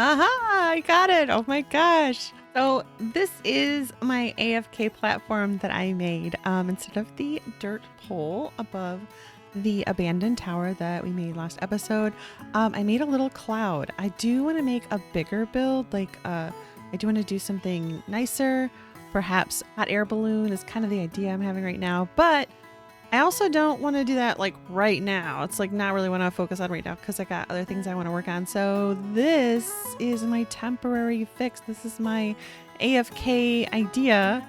Aha! I got it! Oh my gosh! So this is my AFK platform that I made. Instead of the dirt pole above the abandoned tower that we made last episode, I made a little cloud. I do want to make a bigger build, I do want to do something nicer. Perhaps hot air balloon is kind of the idea I'm having right now, but I also don't want to do that like right now. It's like not really what I focus on right now because I got other things I want to work on. So this is my temporary fix. This is my AFK idea.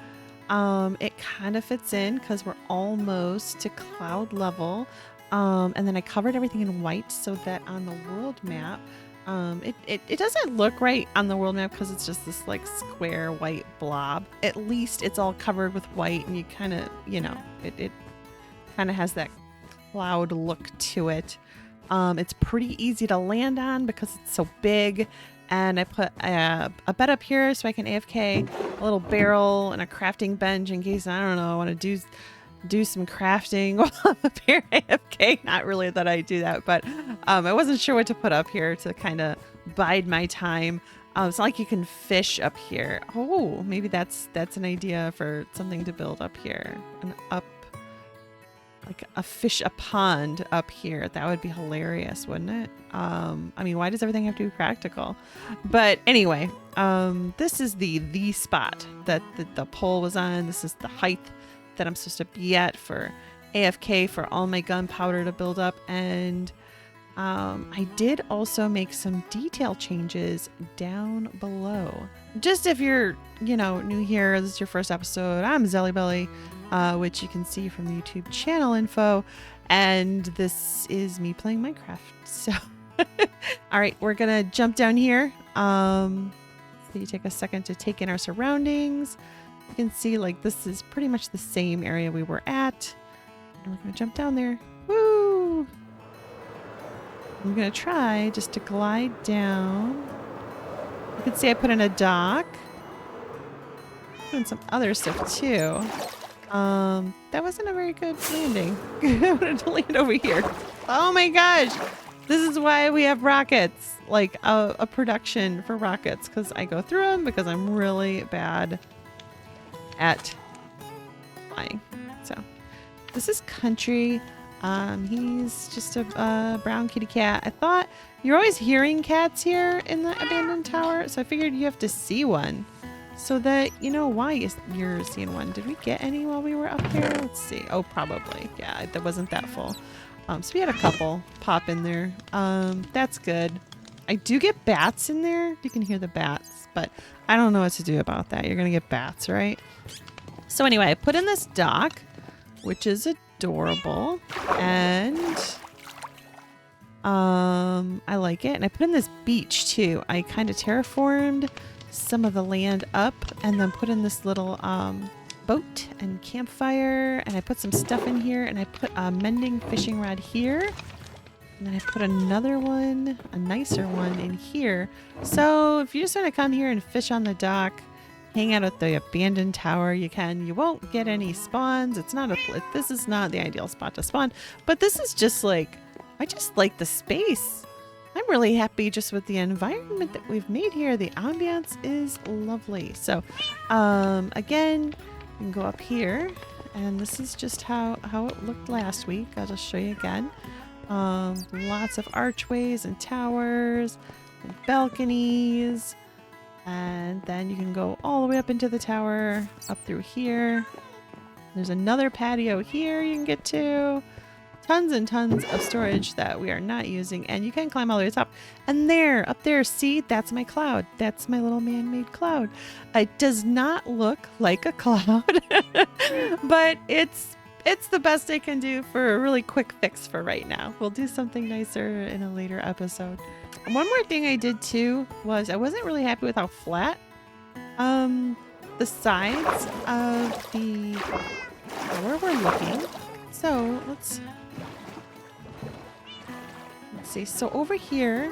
It kind of fits in because we're almost to cloud level. And then I covered everything in white so that on the world map, it doesn't look right on the world map because it's just this like square white blob. At least it's all covered with white and you kind of, it kind of has that cloud look to it. It's pretty easy to land on because it's so big. And I put a bed up here so I can AFK, a little barrel and a crafting bench in case, I don't know, I want to do some crafting while I'm up here AFK. Not really that I do that, but I wasn't sure what to put up here to kind of bide my time. It's not like you can fish up here. Oh, maybe that's an idea for something to build up here. Like a pond up here. That would be hilarious, wouldn't it? I mean, why does everything have to be practical? But anyway, this is the spot that the pole was on. This is the height that I'm supposed to be at for AFK for all my gunpowder to build up. And I did also make some detail changes down below. Just if you're, new here, this is your first episode, I'm Zellybelly. Which you can see from the YouTube channel info. And this is me playing Minecraft. So, all right, we're going to jump down here. So you take a second to take in our surroundings. You can see like this is pretty much the same area we were at. And we're going to jump down there. Woo! I'm going to try just to glide down. You can see I put in a dock. And some other stuff too. That wasn't a very good landing. I wanted to land over here. Oh my gosh. This is why we have rockets, like a production for rockets, because I go through them because I'm really bad at flying. So this is Country. He's just a brown kitty cat. I thought you're always hearing cats here in the abandoned tower, so I figured you have to see one. So that you know why you're seeing one. Did we get any while we were up there? Let's see. Oh, probably. Yeah, that wasn't that full. So we had a couple pop in there. That's good. I do get bats in there. You can hear the bats, but I don't know what to do about that. You're going to get bats, right? So anyway, I put in this dock, which is adorable. And I like it. And I put in this beach too. I kind of terraformed some of the land up and then put in this little boat and campfire, and I put some stuff in here, and I put a mending fishing rod here, and then I put another one, a nicer one, in here. So if you just want to come here and fish on the dock, hang out at the abandoned tower, you can. You won't get any spawns. This is not the ideal spot to spawn, but this is just like, I just like the space. I'm really happy just with the environment that we've made here. The ambiance is lovely. So again, you can go up here, and this is just how it looked last week. I'll just show you again. Lots of archways and towers and balconies, and then you can go all the way up into the tower, up through here. There's another patio here you can get to. Tons and tons of storage that we are not using, and you can climb all the way to the top. And up there, see, that's my cloud. That's my little man-made cloud. It does not look like a cloud, but it's the best I can do for a really quick fix for right now. We'll do something nicer in a later episode. And one more thing I did too was I wasn't really happy with how flat the sides of where we're looking. So let's see. So over here,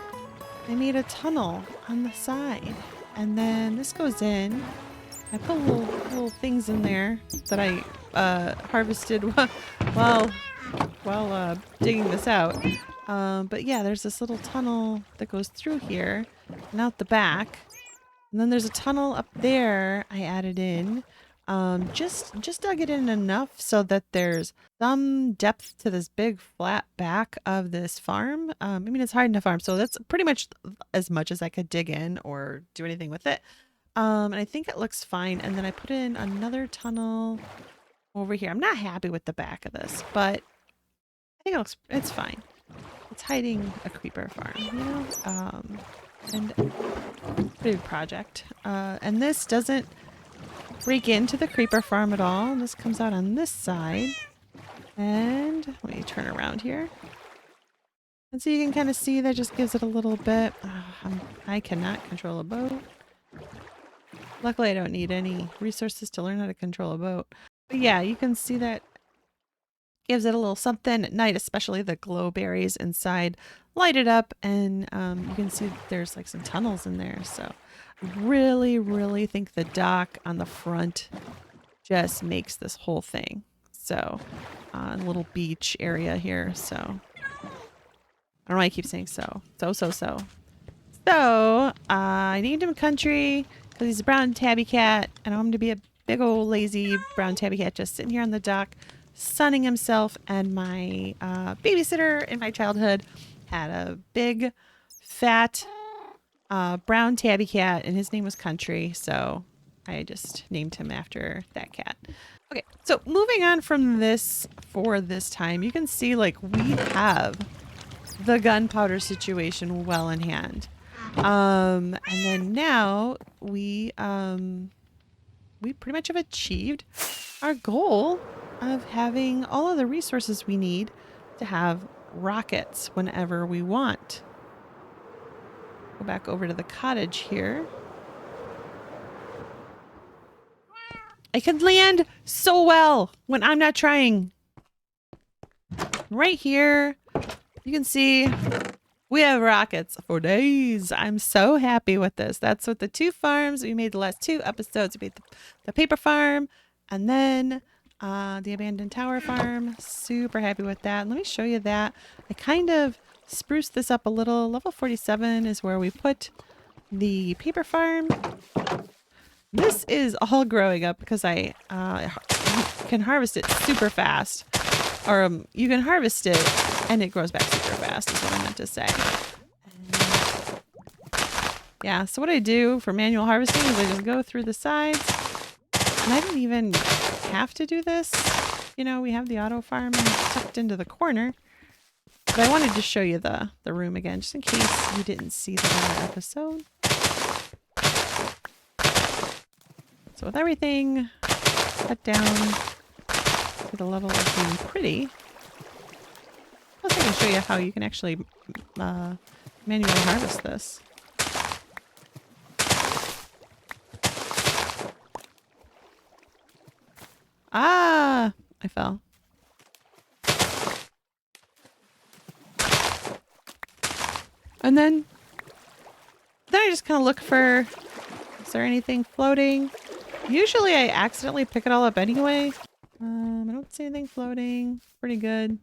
I made a tunnel on the side, and then this goes in. I put little things in there that I harvested while digging this out. But yeah, there's this little tunnel that goes through here, and out the back. And then there's a tunnel up there I added in. Just dug it in enough so that there's some depth to this big flat back of this farm. I mean, it's hard enough farm, so that's pretty much as much as I could dig in or do anything with it. And I think it looks fine. And then I put in another tunnel over here. I'm not happy with the back of this, but I think it's fine. It's hiding a creeper farm, you know? And big project. And this doesn't break into the creeper farm at all. This comes out on this side. And let me turn around here. And so you can kind of see that just gives it a little bit. I cannot control a boat. Luckily, I don't need any resources to learn how to control a boat. But yeah, you can see that gives it a little something at night, especially the glow berries inside light it up. And you can see there's like some tunnels in there. So I really, really think the dock on the front just makes this whole thing. So a little beach area here. So I don't know why I keep saying so. So I named him Country because he's a brown tabby cat. And I want him to be a big old lazy brown tabby cat just sitting here on the dock, sunning himself. And my babysitter in my childhood had a big, fat, brown tabby cat, and his name was Country. So I just named him after that cat. Okay, so moving on from this for this time, you can see like we have the gunpowder situation well in hand. And then now we pretty much have achieved our goal of having all of the resources we need to have rockets whenever we want. Go back over to the cottage here. I can land so well when I'm not trying. Right here, you can see we have rockets for days. I'm so happy with this. That's what the two farms we made the last two episodes. We made the paper farm and then the abandoned tower farm. Super happy with that. Let me show you that. I kind of spruced this up a little. Level 47 is where we put the paper farm. This is all growing up because I can harvest it super fast. Or you can harvest it and it grows back super fast is what I meant to say. And yeah, so what I do for manual harvesting is I just go through the sides. And I didn't even have to do this. You know, we have the auto farm tucked into the corner. But I wanted to show you the room again, just in case you didn't see the other episode. So with everything cut down to the level of being pretty, plus I can show you how you can actually manually harvest this. Ah, I fell. And then I just kind of look for, is there anything floating? Usually I accidentally pick it all up anyway. I don't see anything floating. Pretty good.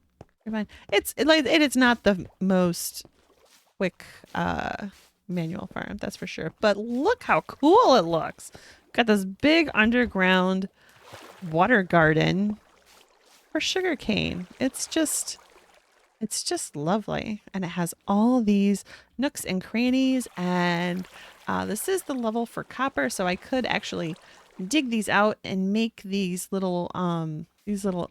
You're fine. It's not the most quick manual farm, that's for sure. But look how cool it looks. Got this big underground water garden for sugarcane. It's just lovely. And it has all these nooks and crannies. And this is the level for copper. So I could actually dig these out and make these little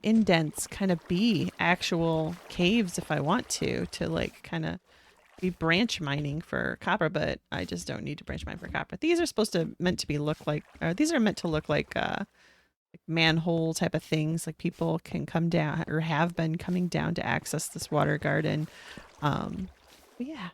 indents kind of be actual caves if I want to like kind of be branch mining for copper, but I just don't need to branch mine for copper. These are meant to look like manhole type of things, like people can come down or have been coming down to access this water garden. But yeah.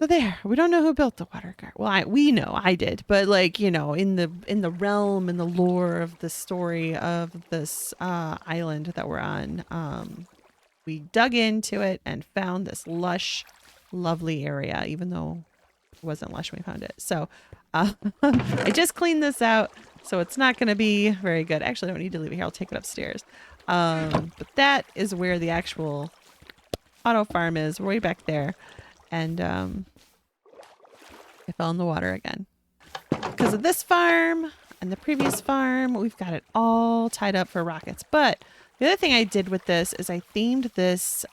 So there, we don't know who built the water garden. Well, we know I did, but like, you know, in the realm and the lore of the story of this island that we're on, we dug into it and found this lush, lovely area, even though it wasn't lush when we found it. So I just cleaned this out, so it's not going to be very good. Actually, I don't need to leave it here. I'll take it upstairs. But that is where the actual auto farm is, way back there. And I fell in the water again. Because of this farm and the previous farm, we've got it all tied up for rockets. But the other thing I did with this is I themed this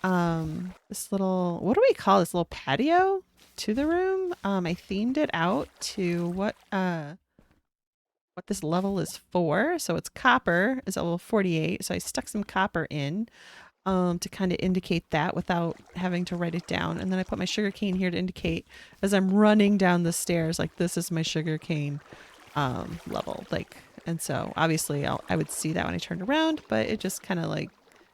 this little, what do we call this little patio to the room? I themed it out to what this level is for. So it's copper is at level 48. So I stuck some copper in to kind of indicate that without having to write it down. And then I put my sugar cane here to indicate as I'm running down the stairs, like this is my sugar cane level. Like, and so obviously I would see that when I turned around, but it just kind of like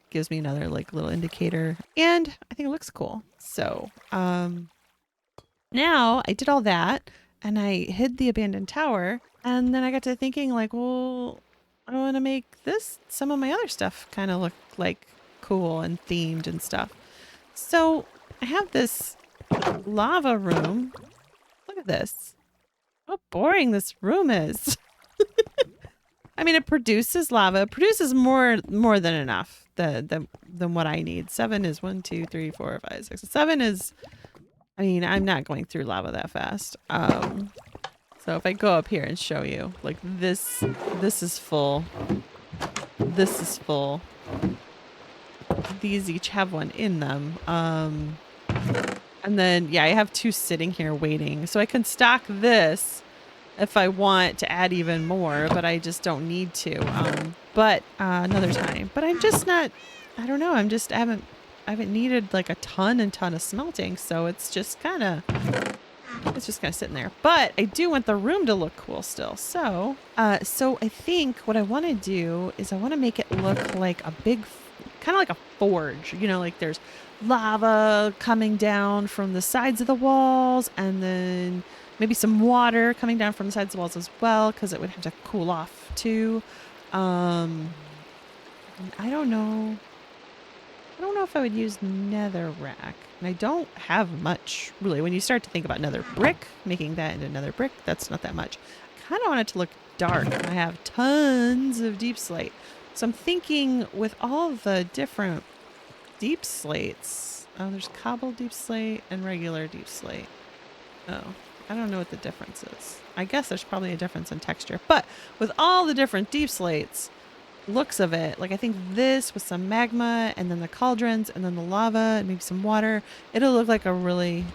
gives me another like little indicator, and I think it looks cool. So now I did all that and I hid the abandoned tower, and then I got to thinking like, well, I want to make some of my other stuff kind of look like cool and themed and stuff. So I have this lava room. Look at this. How boring this room is. I mean, it produces lava. It produces more than enough than what I need. 7 is 1, 2, 3, 4, 5, 6. 7 is, I mean, I'm not going through lava that fast. So if I go up here and show you, like this is full. This is full. These each have one in them. And then, yeah, I have 2 sitting here waiting. So I can stock this if I want to add even more, but I just don't need to. But another time. But I'm just not, I don't know. I haven't needed like a ton of smelting. So it's just kind of sitting there. But I do want the room to look cool still. So I think what I want to do is I want to make it look like a big, kind of like a forge, you know, like there's lava coming down from the sides of the walls, and then maybe some water coming down from the sides of the walls as well, because it would have to cool off too. I don't know if I would use netherrack, and I don't have much really. When you start to think about nether brick, making that into nether brick, that's not that much. I kind of want it to look dark. I have tons of deep slate. So I'm thinking with all the different deep slates, there's cobble deep slate and regular deep slate. Oh, I don't know what the difference is. I guess there's probably a difference in texture, but with all the different deep slates, looks of it, like I think this with some magma and then the cauldrons and then the lava and maybe some water, it'll look like a really,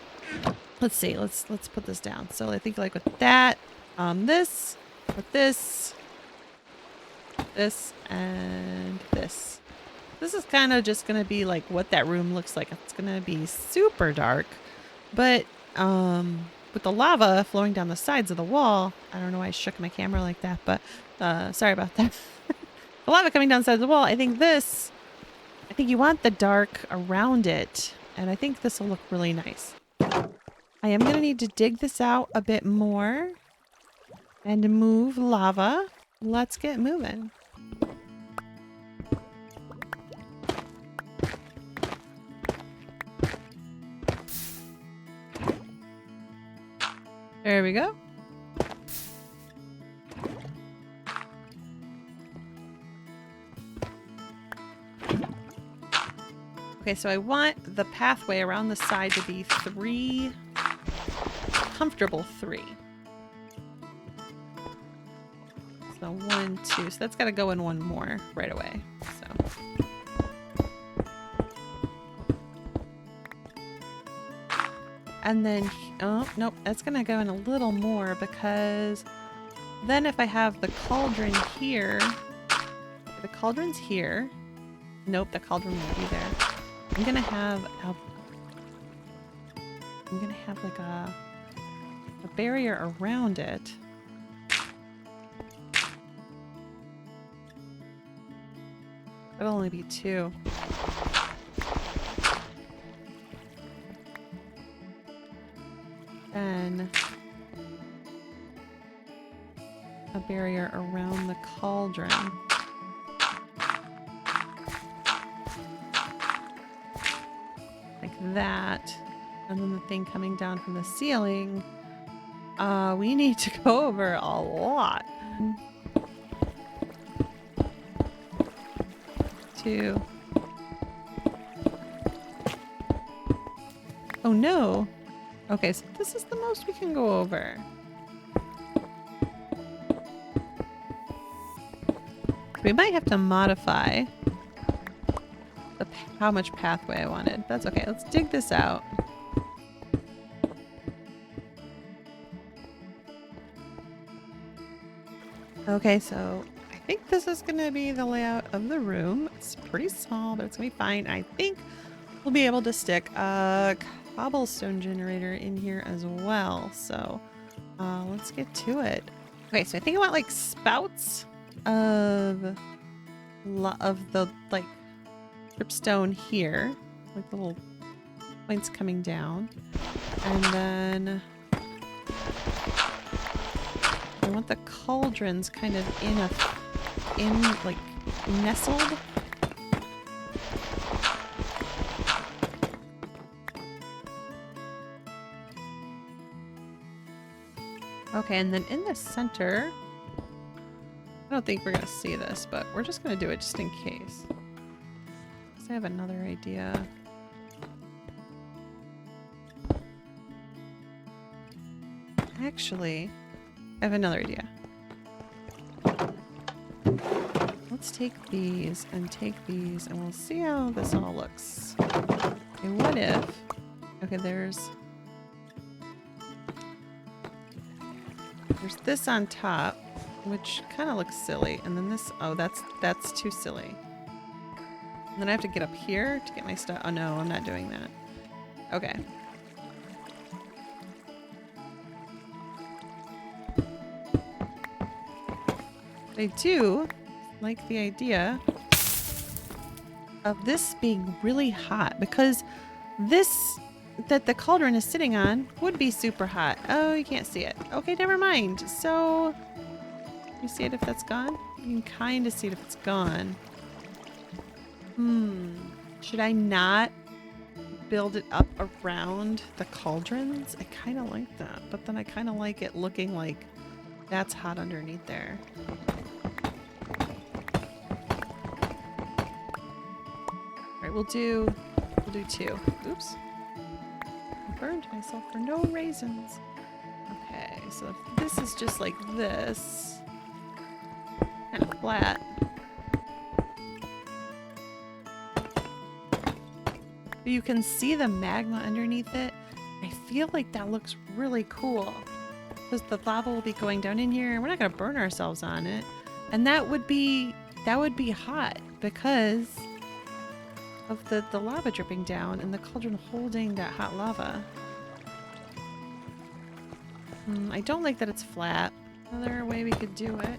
let's see, let's put this down. So I think like with that, this, with this, and this. This is kind of just going to be like what that room looks like. It's going to be super dark, but with the lava flowing down the sides of the wall, I don't know why I shook my camera like that, but sorry about that. The lava coming down the sides of the wall, I think you want the dark around it, and I think this will look really nice. I am going to need to dig this out a bit more and move lava. Let's get moving. There we go. Okay, so I want the pathway around the side to be 3, comfortable 3. So 1, 2, so that's got to go in one more right away. So. And then, oh, nope, that's going to go in a little more, because then if I have the cauldron here, the cauldron's here. Nope, the cauldron won't be there. I'm going to have like a barrier around it. It'll only be 2. Then a barrier around the cauldron. Like that. And then the thing coming down from the ceiling. We need to go over a lot. 2. Oh no. Okay, so this is the most we can go over. We might have to modify how much pathway I wanted. That's okay. Let's dig this out. Okay, so I think this is going to be the layout of the room. It's pretty small, but it's going to be fine. I think we'll be able to stick a cobblestone generator in here as well. So let's get to it. Okay, so I think I want like spouts of the like dripstone here, like the little points coming down, and then I want the cauldrons kind of in like nestled. Okay, and then in the center, I don't think we're gonna see this, but we're just gonna do it just in case. I have another idea. Actually, I have another idea. Let's take these and and we'll see how this all looks. Okay, what if... Okay, there's this on top, which kind of looks silly. And then this... Oh, that's too silly. And then I have to get up here to get my stuff. Oh no, I'm not doing that. Okay. I do like the idea of this being really hot, because this that the cauldron is sitting on would be super hot. Oh, you can't see it. Okay, never mind. So, you see it if that's gone? You can kind of see it if it's gone. Should I not build it up around the cauldrons? I kind of like that, but then I kind of like it looking like that's hot underneath there. All right, we'll do 2. Oops. I burned myself for no reasons. Okay, so if this is just like this, kind of flat. You can see the magma underneath it. I feel like that looks really cool, because the lava will be going down in here and we're not going to burn ourselves on it. And that would be hot because of the lava dripping down and the cauldron holding that hot lava. I don't like that it's flat. Another way we could do it.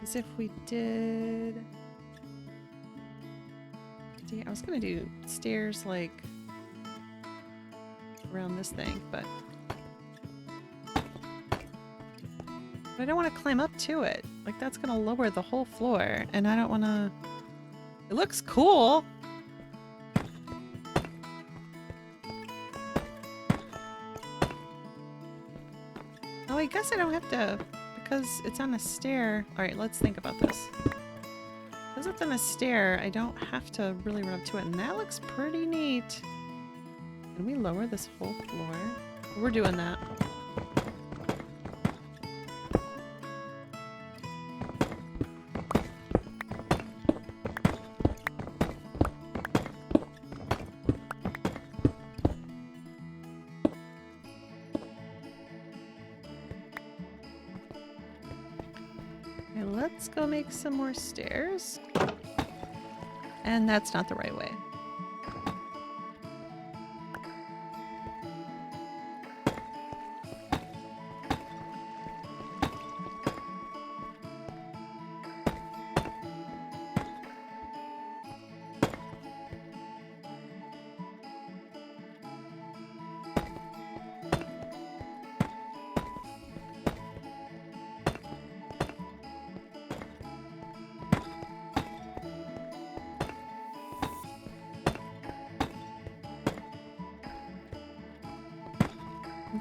As if we did... I was gonna do stairs like around this thing, but I don't want to climb up to it. Like, that's gonna lower the whole floor, and I don't want to... It looks cool! Oh, I guess I don't have to... Because it's on a stair. Alright, let's think about this. Because it's on a stair, I don't have to really run up to it. And that looks pretty neat. Can we lower this whole floor? We're doing that. Let's go make some more stairs. And that's not the right way.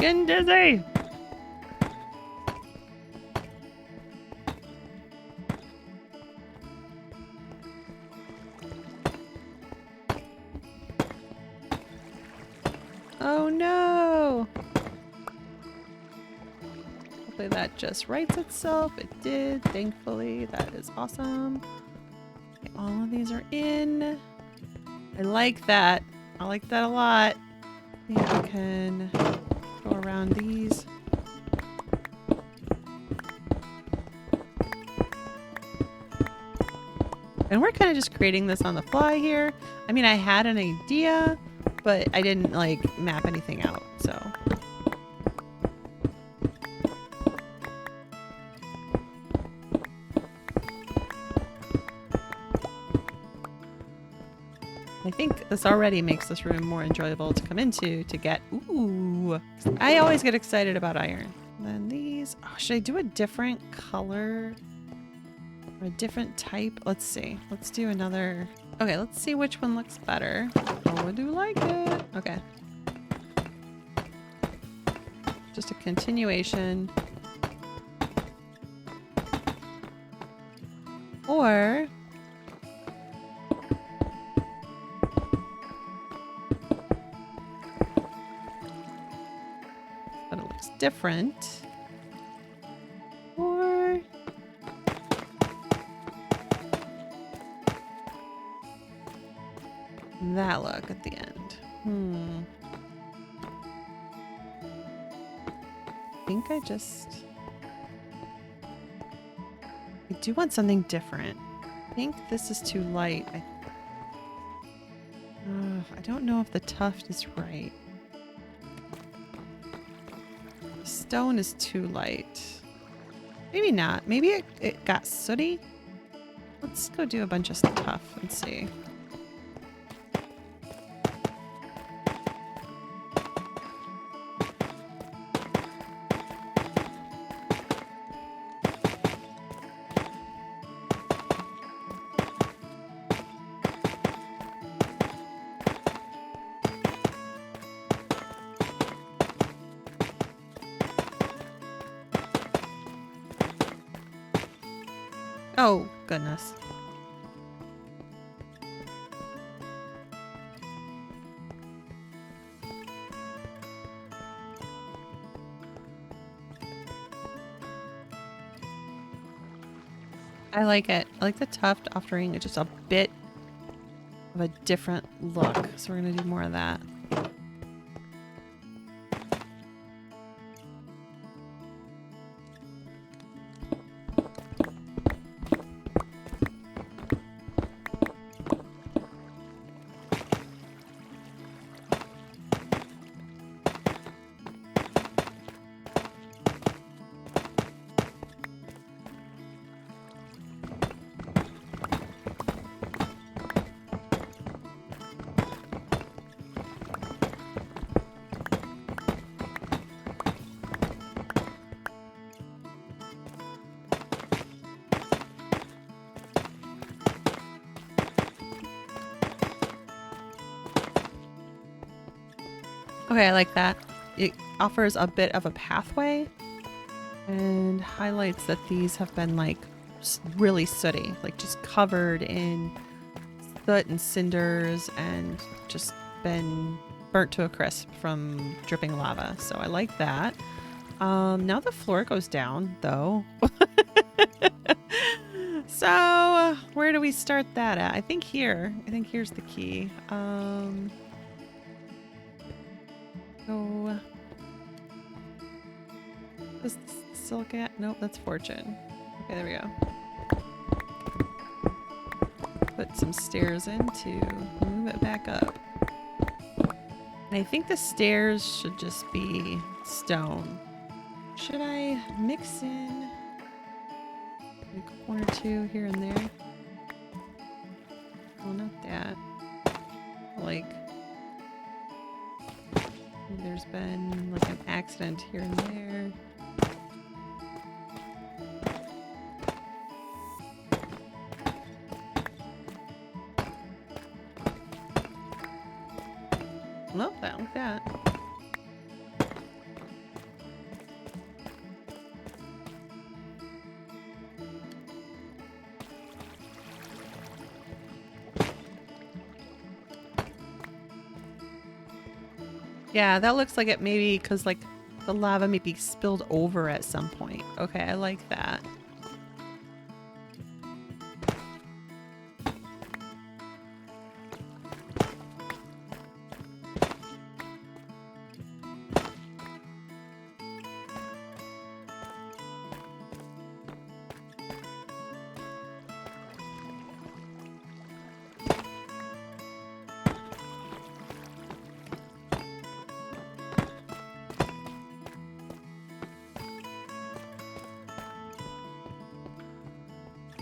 getting dizzy. Oh no! Hopefully that just rights itself. It did, thankfully. That is awesome. Okay, all of these are in. I like that. I like that a lot. Maybe we can go around these. And we're kind of just creating this on the fly here. I mean, I had an idea, but I didn't like map anything out, so. I think this already makes this room more enjoyable to come into to get, ooh. I always get excited about iron. And then these, oh, should I do a different color? Or a different type? Let's see. Let's do another. Okay, let's see which one looks better. Oh, I do like it. Okay. Just a continuation. Or but it looks different. Or that look at the end. I think I do want something different. I think this is too light. I don't know if the tuft is right. The stone is too light. Maybe not. Maybe it got sooty. Let's go do a bunch of tuff and see. Oh, goodness. I like it. I like the tuft offering just a bit of a different look. So we're going to do more of that. Okay, I like that. It offers a bit of a pathway and highlights that these have been like really sooty, like just covered in soot and cinders and just been burnt to a crisp from dripping lava. So I like that. Now the floor goes down though. So where do we start that at? I think here. I think here's the key. Go. Is this silica? Nope, that's fortune. Okay, there we go. Put some stairs in to move it back up. And I think the stairs should just be stone. Should I mix in like one or two here and there? Oh, not that. Like, there's been like an accident here and there. Nope, not like that. Yeah, that looks like it maybe because like the lava may be spilled over at some point. Okay, I like that.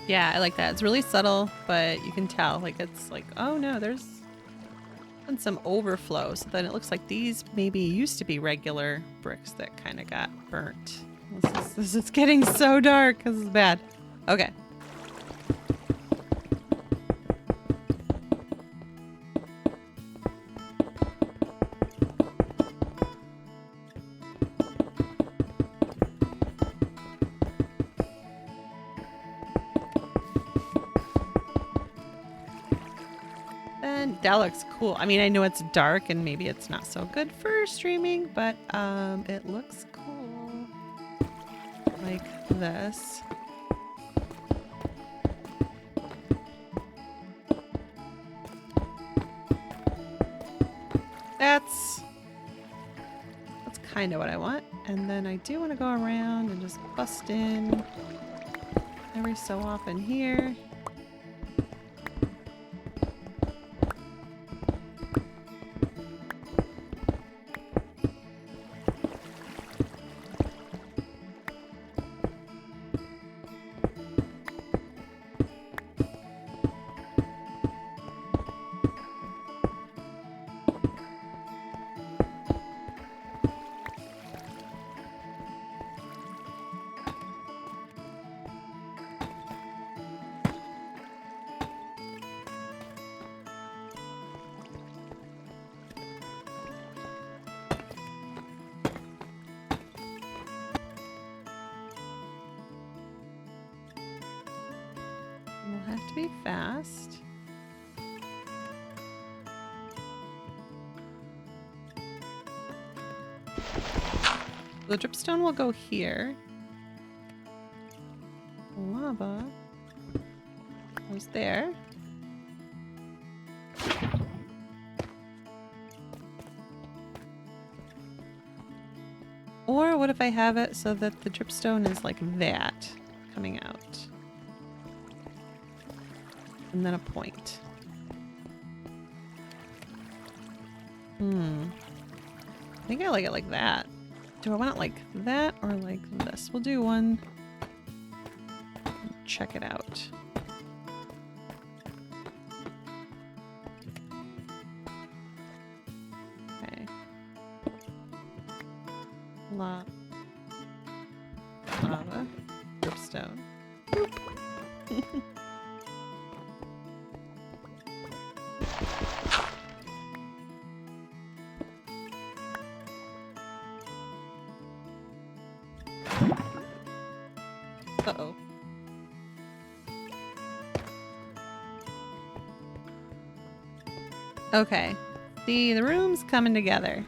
Yeah, I like that. It's really subtle, but you can tell. Like, it's like, oh no, there's been some overflow. So then it looks like these maybe used to be regular bricks that kind of got burnt. This is getting so dark. This is bad. Okay. And that looks cool. I mean, I know it's dark and maybe it's not so good for streaming, but it looks cool. Like this. That's kind of what I want. And then I do want to go around and just bust in every so often here. We'll have to be fast. The dripstone will go here. Lava goes there. Or what if I have it so that the dripstone is like that coming out? And then a point. I think I like it like that. Do I want it like that or like this? We'll do one. Check it out. Okay. Lava. Dripstone. Uh-oh. Okay. See, the room's coming together.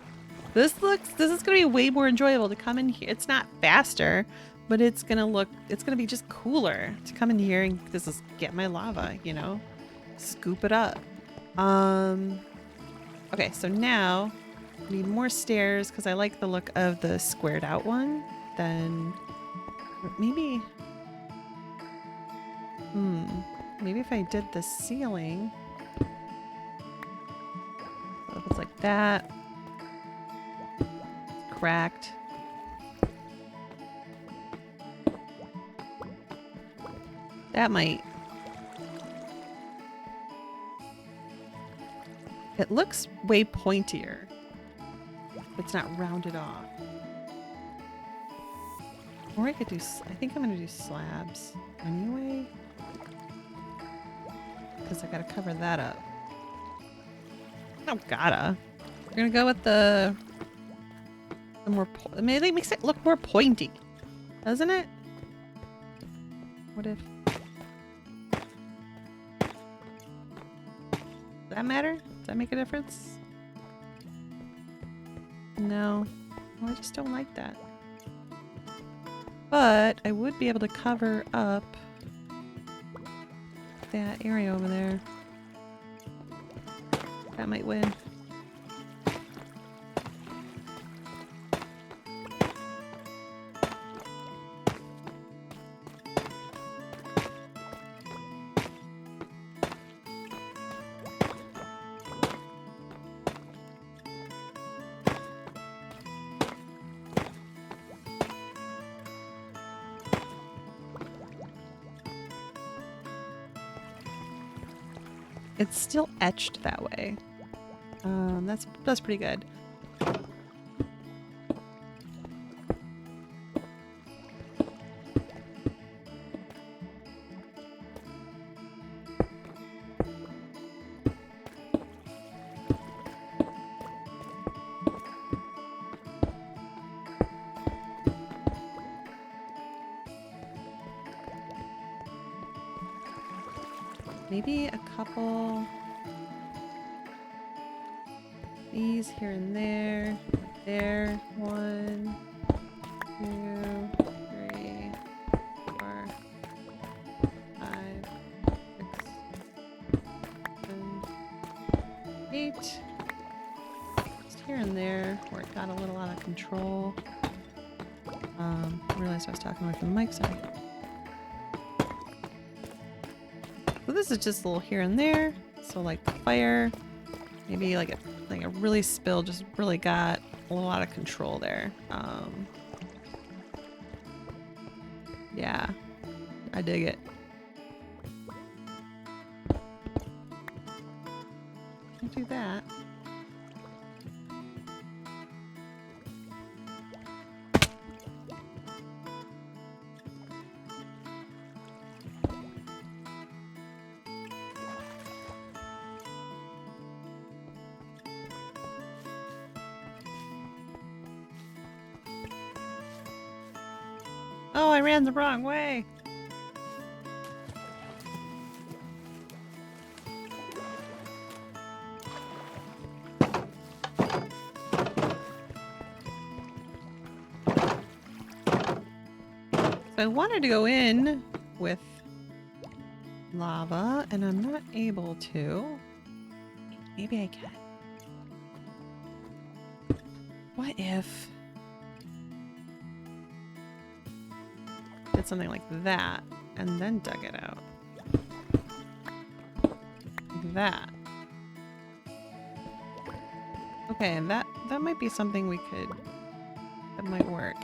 This is gonna be way more enjoyable to come in here. It's not faster, but it's gonna be just cooler to come in here and get my lava, you know? Scoop it up. Okay, so now I need more stairs because I like the look of the squared out one. Then maybe maybe if I did the ceiling, so if it's like that, it's cracked. That might. It looks way pointier. It's not rounded off. Or I could do, I think I'm gonna do slabs anyway. Because I gotta cover that up. Oh, gotta. We're gonna go with the more, maybe it makes it look more pointy. Doesn't it? What if? Does that matter? Does that make a difference? No, I just don't like that. But I would be able to cover up that area over there. That might win. It's still etched that way. That's pretty good. Maybe a couple. These here and there. There. 1, 2, 3, 4, 5, 6, 7, 8. Just here and there where it got a little out of control. I realized I was talking away from the mic, sorry. So this is just a little here and there. So like the fire, maybe like a really spill just really got a little out of control there. Yeah, I dig it. Can't do that. Oh, I ran the wrong way. So I wanted to go in with lava, and I'm not able to. Maybe I can. What if did something like that and then dug it out? Like that. Okay, and that might be something we could, that might work.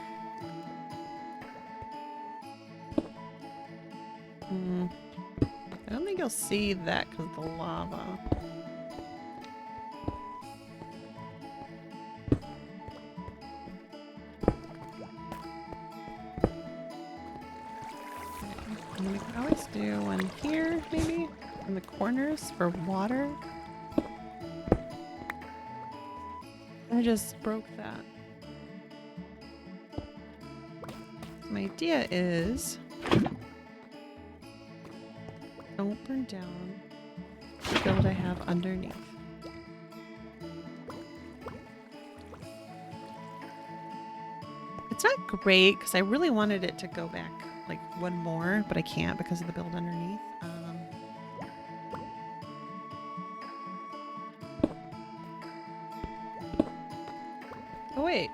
I don't think you'll see that because of the lava. And we could always do one here, maybe, in the corners for water. I just broke that. My idea is don't burn down the build I have underneath. It's not great because I really wanted it to go back like one more, but I can't because of the build underneath. Oh wait.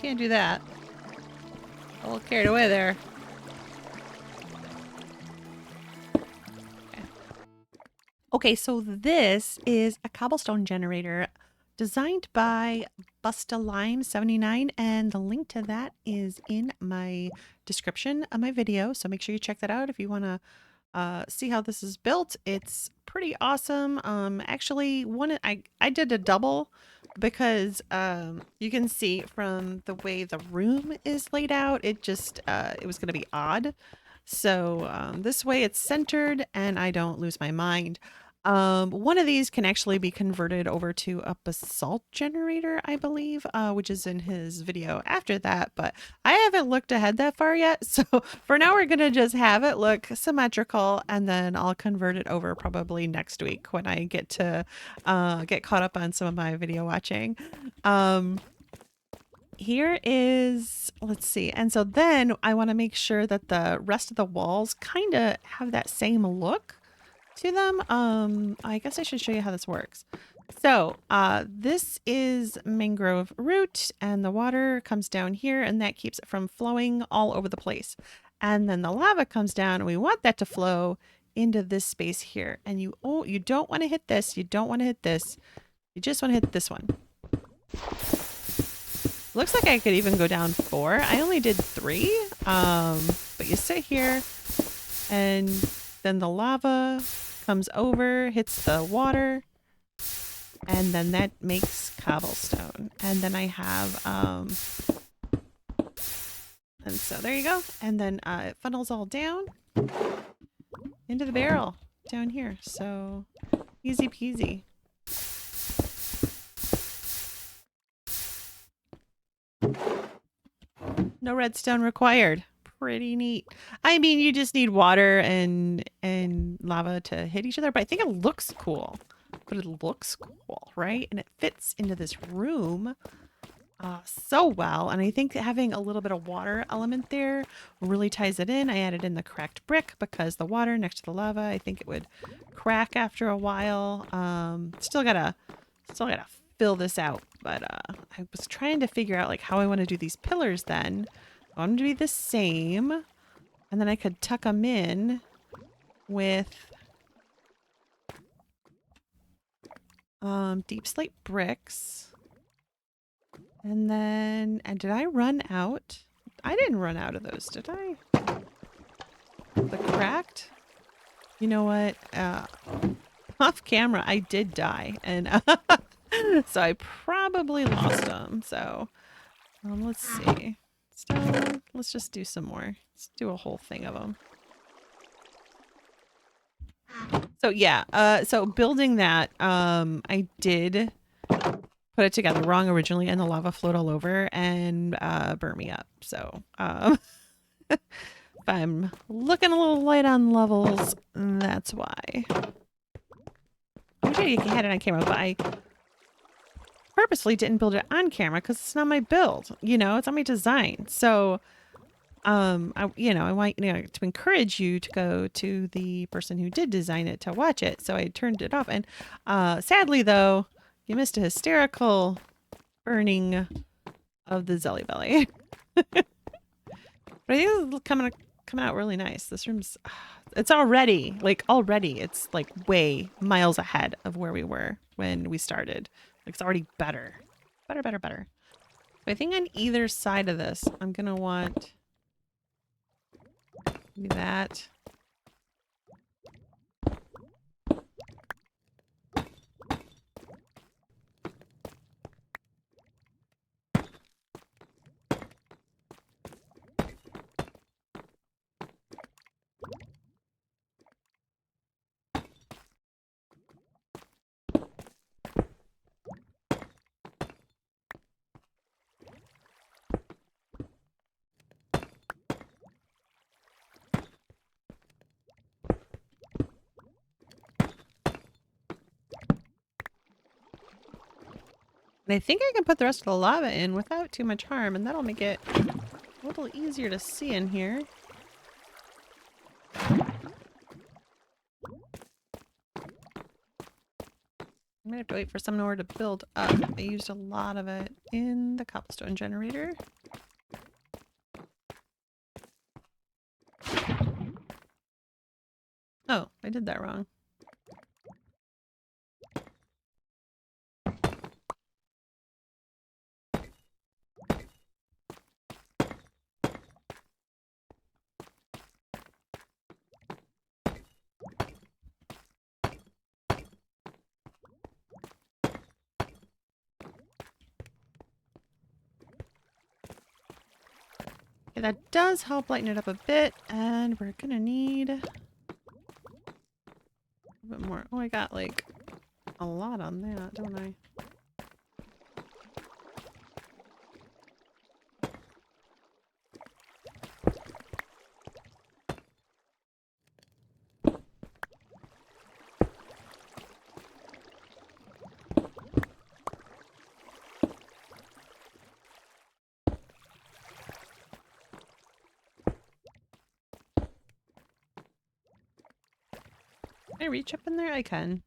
Can't do that. A little carried away there. Okay, so this is a cobblestone generator designed by Bustalime79, and the link to that is in my description of my video. So make sure you check that out if you want to see how this is built. It's pretty awesome. Actually, I did a double because you can see from the way the room is laid out, it just it was going to be odd. So this way it's centered and I don't lose my mind. One of these can actually be converted over to a basalt generator, I believe, which is in his video after that, but I haven't looked ahead that far yet. So for now, we're going to just have it look symmetrical, and then I'll convert it over probably next week when I get to get caught up on some of my video watching. Here is, let's see. And so then I want to make sure that the rest of the walls kind of have that same look to them. I guess I should show you how this works. So this is mangrove root, and the water comes down here, and that keeps it from flowing all over the place. And then the lava comes down, and we want that to flow into this space here. And you don't want to hit this. You don't want to hit this. You just want to hit this one. Looks like I could even go down 4. I only did 3. But you sit here, and then the lava comes over, hits the water, and then that makes cobblestone. And then I have and so there you go. And then it funnels all down into the barrel down here. So easy peasy. No redstone required. Pretty neat. I mean, you just need water and lava to hit each other, but I think it looks cool. But it looks cool, right? And it fits into this room so well. And I think having a little bit of water element there really ties it in. I added in the cracked brick because the water next to the lava, I think it would crack after a while. Still gotta fill this out, but I was trying to figure out like how I want to do these pillars then. I want them to be the same, and then I could tuck them in with deep slate bricks. And then, and did I run out? I didn't run out of those, did I? The cracked? You know what? Off camera, I did die, and so I probably lost them. So let's see. Stone. Let's just do some more. Let's do a whole thing of them. So yeah, so building that, I did put it together wrong originally, and the lava flowed all over and burnt me up. So if I'm looking a little light on levels, that's why. I wish I had it on camera, but I purposely didn't build it on camera because it's not my build. You know, it's not my design. So I want to encourage you to go to the person who did design it to watch it. So I turned it off, and sadly though, you missed a hysterical burning of the Zelly Belly. But I think it's coming out really nice. This room's it's already it's like way miles ahead of where we were when we started. Like it's already better. Better. So I think on either side of this, I'm gonna want that. And I think I can put the rest of the lava in without too much harm, and that'll make it a little easier to see in here. I'm gonna have to wait for some more to build up. I used a lot of it in the cobblestone generator. Oh, I did that wrong. Okay, that does help lighten it up a bit, and we're gonna need a bit more. Oh, I got like a lot on that, don't I? Can I reach up in there? I can.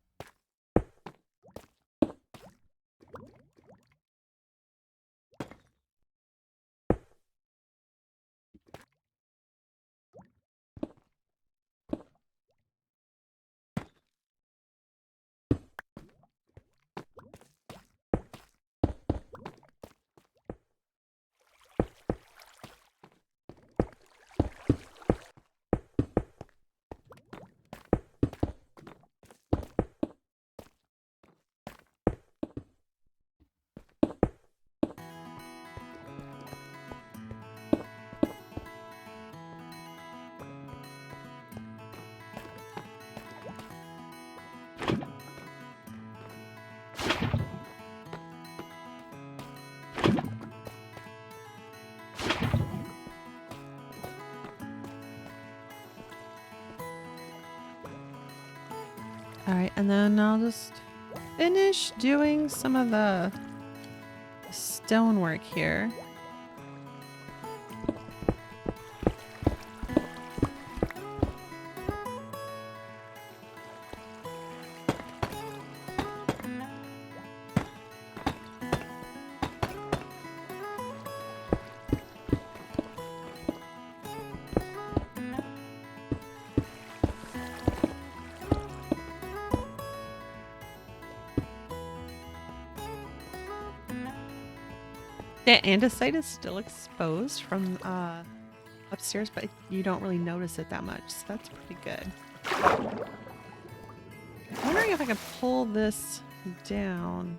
All right, and then I'll just finish doing some of the stonework here. The andesite is still exposed from upstairs, but you don't really notice it that much, so that's pretty good. I'm wondering if I can pull this down.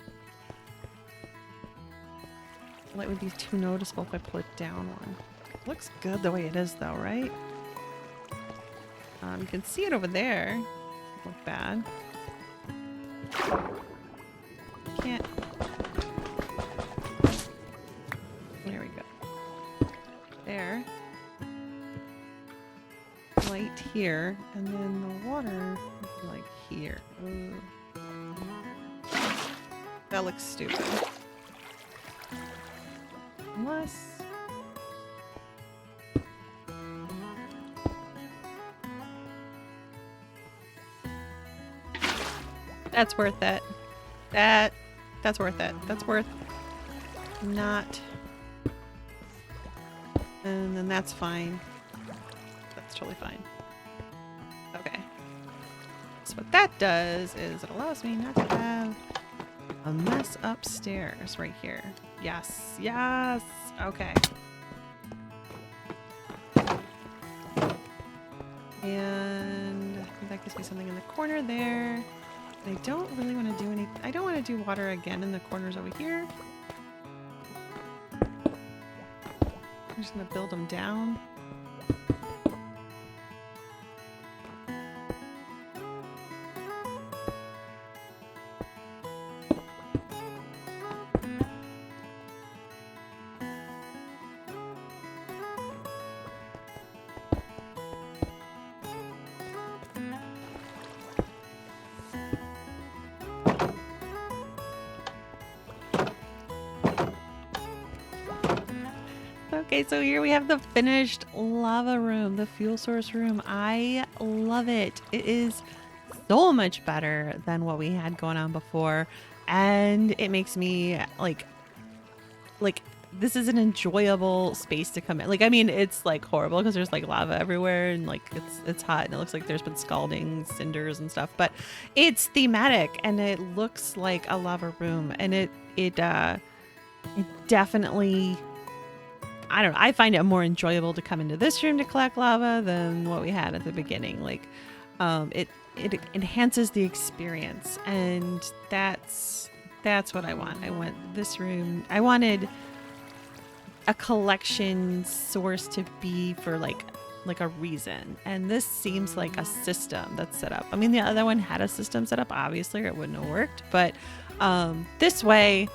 Light would be too noticeable if I pull it down one. Looks good the way it is though, right? You can see it over there. Doesn't look bad. Can't. There we go. There. Light here, and then the water like here. Ooh. That looks stupid. Unless... That's worth it. That's worth it. That's worth not. And then that's fine. That's totally fine. Okay. So what that does is it allows me not to have a mess upstairs right here. Yes. Yes. Okay. And that gives me something in the corner there. I don't really want to do any... I don't want to do water again in the corners over here. I'm just going to build them down. Okay, so here we have the finished lava room, the fuel source room. I love it. It is so much better than what we had going on before. And it makes me like this is an enjoyable space to come in. Like, I mean, it's like horrible because there's like lava everywhere and like it's hot and it looks like there's been scalding cinders and stuff, but it's thematic and it looks like a lava room, and it definitely, I don't know, I find it more enjoyable to come into this room to collect lava than what we had at the beginning. Like, it enhances the experience, and that's what I want. I want this room. I wanted a collection source to be for like a reason. And this seems like a system that's set up. I mean, the other one had a system set up, obviously, or it wouldn't have worked. But this way,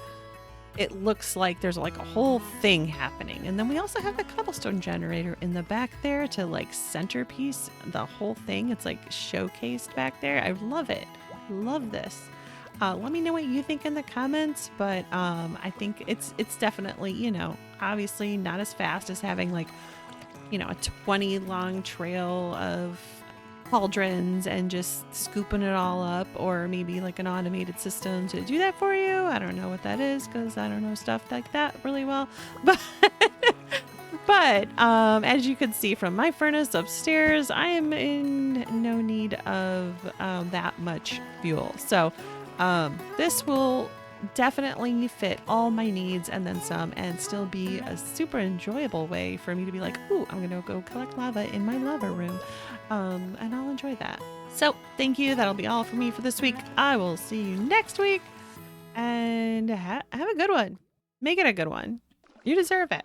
it looks like there's like a whole thing happening. And then we also have the cobblestone generator in the back there to like centerpiece the whole thing. It's like showcased back there. I love it. Love this. Let me know what you think in the comments, but I think it's definitely, you know, obviously not as fast as having like, you know, a 20 long trail of cauldrons and just scooping it all up, or maybe like an automated system to do that for you. I don't know what that is because I don't know stuff like that really well, but as you can see from my furnace upstairs, I am in no need of that much fuel. So this will definitely fit all my needs and then some, and still be a super enjoyable way for me to be like, ooh, I'm gonna go collect lava in my lava room, and I'll enjoy that. So thank you. That'll be all for me for this week. I will see you next week, and have a good one. Make it a good one. You deserve it.